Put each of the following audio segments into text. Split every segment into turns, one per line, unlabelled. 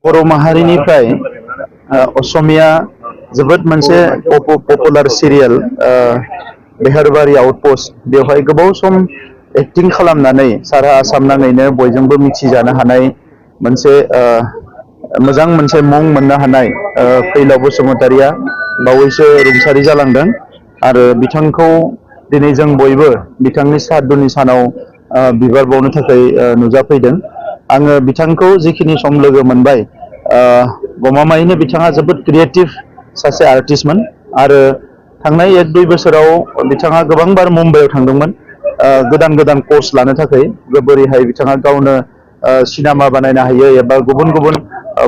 बर' माहारिनिफ्राय असमिया जोबोद मोनसे popular serial बेहारबारि outpost बेवहाय गोबाव सम एक्टिं खालामनानै सारा आसाम नाङैनो बयजोंबो मिथिजानो हानाय मोनसे मोजां मोनसे मुं मोननो हानाय फैलाव बसुमतारिया बावैसो रुंसारि जालांदों आरो बिथांखौ दिनै जों बयबो बिथांनि सादुनि सानाव बिबार बावनो थाखाय नुजाफैदों। आङो बिथांखौ जिखिनि सम लोगो मोनबाय गमामायैनो बिथाङा जोबोद क्रिएटिभ सासे आर्टिस्टमोन आरो थांनाय 1-2 बोसोराव बिथाङा गोबांबार मुम्बाइआव थांदोंमोन गोदान गोदान कर्स लानो थाखाय बोरैहाय बिथाङा गावनो सिनेमा बानायनो हायो एबा गुबुन गुबुन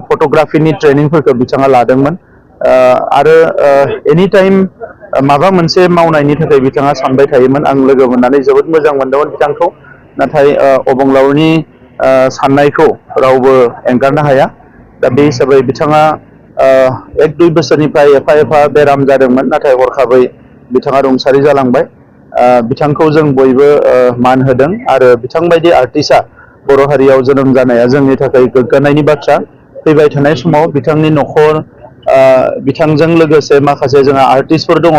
फट'ग्राफिनि ट्रेनिंफोरखौ बिथाङा लादोंमोन आरो एनि टाइम माबा मोनसे मावनायनि थाखाय बिथाङा सानबाय थायोमोन। आं लोगो मोननानै जोबोद मोजां मोनदोंमोन बिथांखौ। नाथाय अबंलावरिनि साननायखौ रावबो एंगारनो हाया। दा बे हिसाबै बिथाङा 1-2 बोसोरनिफ्राय एफा एफा बेराम जादोंमोन नाथाय हरखाबै बिथाङा रुंसारि जालांबाय। बिथांखौ जों बयबो मान होदों आरो बिथांबायदि आर्टिस्टआ बर' हारियाव जोनोम जानाया जोंनि थाखाय गोग्गानायनि बाथ्रा। फैबाय थानाय समाव बिथांनि न'खर बिथांजों लोगोसे माखासे जोंहा आर्टिस्टफोर दङ।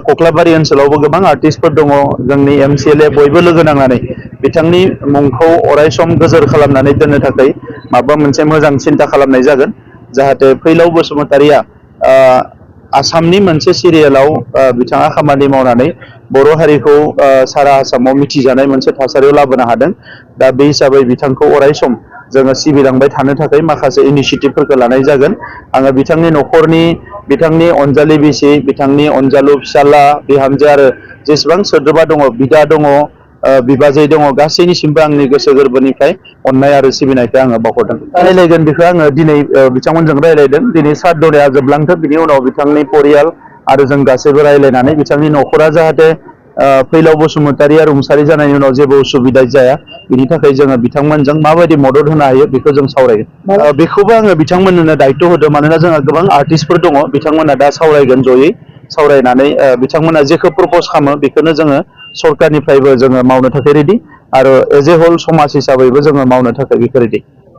कख्लाबारि ओनसोलावबो गोबां आर्टिस्टफोर दङ। जोंनि MCLA बयबो लोगो नांनानै बिथांनि मुंखौ अरायसम गोजोर खालामनानै दोननो थाखाय माबा मोनसे मोजां सिन्था खालामनाय जागोन जाहाथे फैलाव बसुमतारिया आसामनि मोनसे सिरियालाव बिथाङा खामानि मावनानै बर' हारिखौ सारा आसामाव मिथिजानाय मोनसे थासारियाव लाबोनो हादों। दा बे हिसाबै बिथांखौ अराय सम जोङो सिबिलांबाय थानो थाखाय माखासे इनिसियेटिभफोरखौ लानाय जागोन। आङो बिथांनि न'खरनि बिथांनि अनजालि बिसि बिथांनि अनजालु फिसाला बिहामजो आरो जेसेबां सोद्रोमा दङ बिदा दङ बिबाजै दङ गासैनिसिमबो आंनि गोसो गोरबोनिफ्राय अननाय आरो सिबिनायखौ आङो बावहरदों। रायलायगोन बेखौ आङो दिनै बिथांमोनजों रायलायदों। दिनै सारदराया जोबलांथों बिनि उनाव बिथांनि परियाल आरो जों गासैबो रायलायनानै बिथांनि न'खरा जाहाथे फैलाव बसुमतारिया रुंसारि जानायनि उनाव जेबो उसुबिदा जाया बिनि थाखाय जोङो बिथांमोनजों माबायदि मदद होनो हायो बेखौ जों सावरायगोन। बेखौबो आङो बिथांमोननो दायथ' होदों मानोना जोंहा गोबां आर्टिस्टफोर दङ बिथांमोना दा सावरायगोन जयै सावरायनानै बिथांमोना जेखौ प्रपस खालामो बेखौनो जोङो सरकारनिफ्रायबो जोङो मावनो थाखाय रेडि आरो एज ए हल समाज हिसाबैबो जोङो मावनो थाखाय बेखौ रेडि।